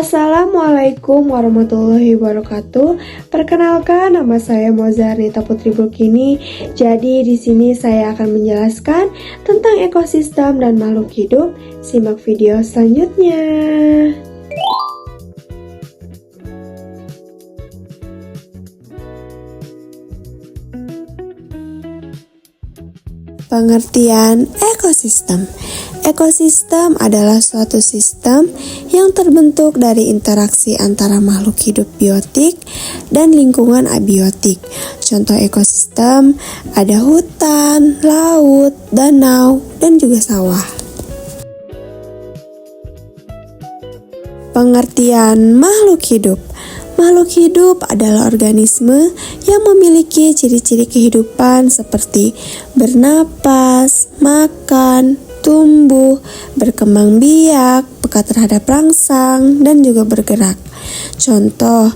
Assalamualaikum warahmatullahi wabarakatuh. Perkenalkan, nama saya Mozarnita Putri Bulkini. Jadi di sini saya akan menjelaskan tentang ekosistem dan makhluk hidup. Simak video selanjutnya. Pengertian ekosistem. Ekosistem adalah suatu sistem yang terbentuk dari interaksi antara makhluk hidup biotik dan lingkungan abiotik. Contoh ekosistem ada hutan, laut, danau, dan juga sawah. Pengertian makhluk hidup. Makhluk hidup adalah organisme yang memiliki ciri-ciri kehidupan seperti bernapas, makan, tumbuh, berkembang biak, peka terhadap rangsang, dan juga bergerak. Contoh,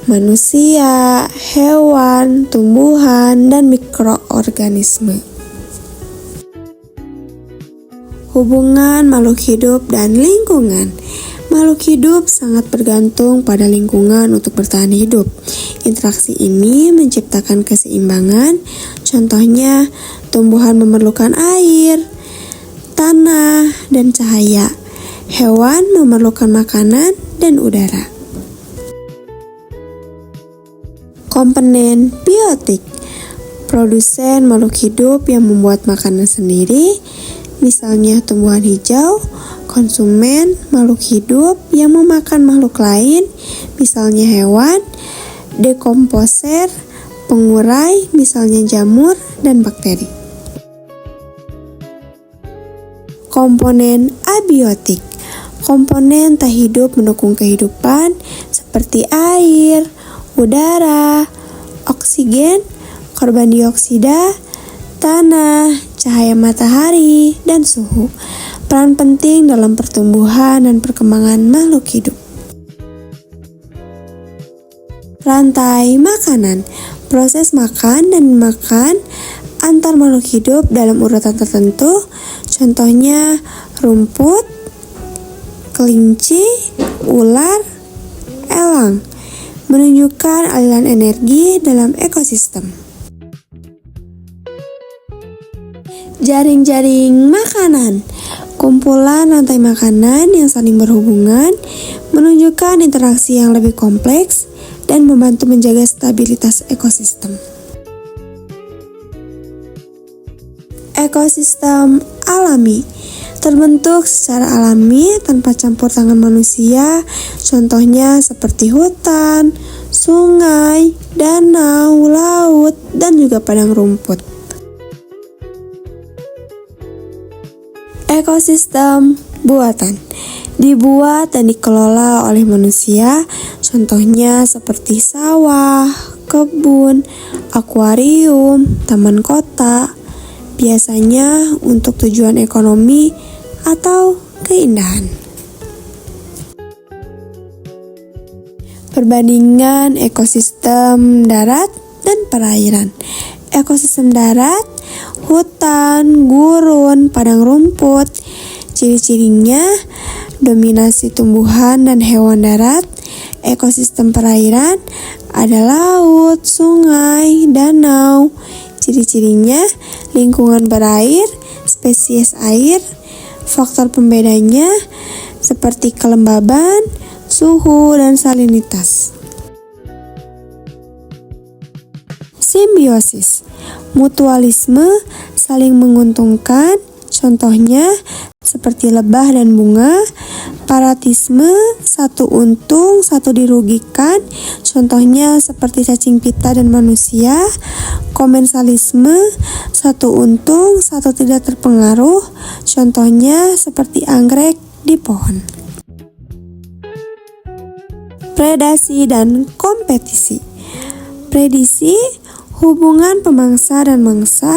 manusia, hewan, tumbuhan, dan mikroorganisme. Hubungan makhluk hidup dan lingkungan. Makhluk hidup sangat bergantung pada lingkungan untuk bertahan hidup. Interaksi ini menciptakan keseimbangan. Contohnya, tumbuhan memerlukan air, tanah, dan cahaya. Hewan memerlukan makanan dan udara. Komponen biotik. Produsen makhluk hidup yang membuat makanan sendiri, misalnya tumbuhan hijau. Konsumen makhluk hidup yang memakan makhluk lain, misalnya hewan. Dekomposer, pengurai, misalnya jamur dan bakteri. Komponen abiotik. Komponen tak hidup mendukung kehidupan seperti air, udara, oksigen, karbon dioksida, tanah, cahaya matahari, dan suhu. Peran penting dalam pertumbuhan dan perkembangan makhluk hidup. Rantai makanan. Proses makan dan makan antar makhluk hidup dalam urutan tertentu. Contohnya rumput, kelinci, ular, elang. Menunjukkan aliran energi dalam ekosistem. Jaring-jaring makanan. Kumpulan rantai makanan yang saling berhubungan menunjukkan interaksi yang lebih kompleks dan membantu menjaga stabilitas ekosistem. Ekosistem alami terbentuk secara alami tanpa campur tangan manusia, contohnya seperti hutan, sungai, danau, laut, dan juga padang rumput. Ekosistem buatan dibuat dan dikelola oleh manusia, contohnya seperti sawah, kebun, akuarium, taman kota, biasanya untuk tujuan ekonomi atau keindahan. Perbandingan ekosistem darat dan perairan. Ekosistem darat, hutan, gurun, padang rumput. Ciri-cirinya dominasi tumbuhan dan hewan darat. Ekosistem perairan ada laut, sungai, danau. Ciri-cirinya lingkungan berair, spesies air. Faktor pembedanya seperti kelembaban, suhu, dan salinitas. Simbiosis. Mutualisme, saling menguntungkan, contohnya seperti lebah dan bunga. Paratisme, satu untung, satu dirugikan, contohnya seperti cacing pita dan manusia. Komensalisme, satu untung, satu tidak terpengaruh, contohnya seperti anggrek di pohon. Predasi dan kompetisi. Predisi, hubungan pemangsa dan mangsa,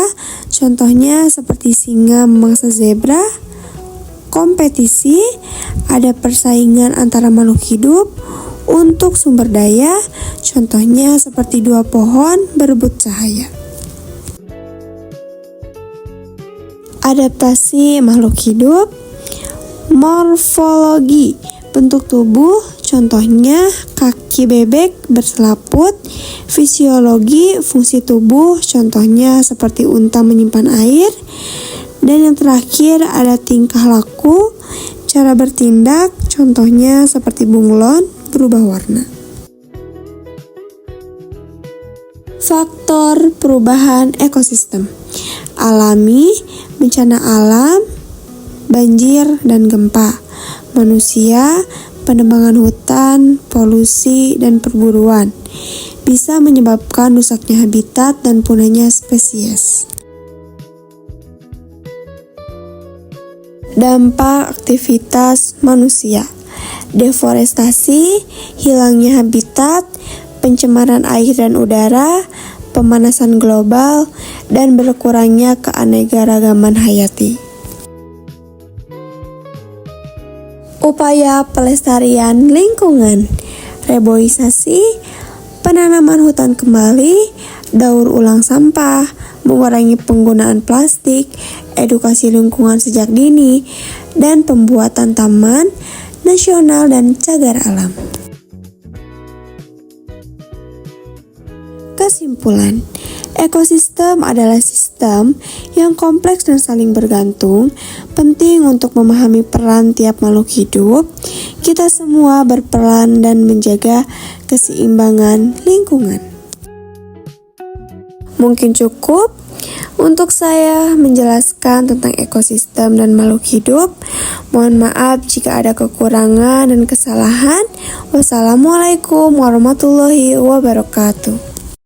contohnya seperti singa memangsa zebra. Kompetisi, ada persaingan antara makhluk hidup untuk sumber daya, contohnya seperti dua pohon berebut cahaya. Adaptasi makhluk hidup. Morfologi, bentuk tubuh, contohnya kaki bebek berselaput, fisiologi fungsi tubuh, contohnya seperti unta menyimpan air, dan yang terakhir ada tingkah laku, cara bertindak, contohnya seperti bunglon berubah warna. Faktor perubahan ekosistem alami, bencana alam, banjir dan gempa, manusia, penebangan hutan, polusi, dan perburuan bisa menyebabkan rusaknya habitat dan punahnya spesies. Dampak aktivitas manusia, deforestasi, hilangnya habitat, pencemaran air dan udara, pemanasan global, dan berkurangnya keanekaragaman hayati. Upaya pelestarian lingkungan, reboisasi, penanaman hutan kembali, daur ulang sampah, mengurangi penggunaan plastik, edukasi lingkungan sejak dini, dan pembuatan taman nasional dan cagar alam. Kesimpulan, ekosistem adalah sistem yang kompleks dan saling bergantung. Penting untuk memahami peran tiap makhluk hidup. Kita semua berperan dan menjaga keseimbangan lingkungan. Mungkin cukup untuk saya menjelaskan tentang ekosistem dan makhluk hidup. Mohon maaf jika ada kekurangan dan kesalahan. Wassalamualaikum warahmatullahi wabarakatuh.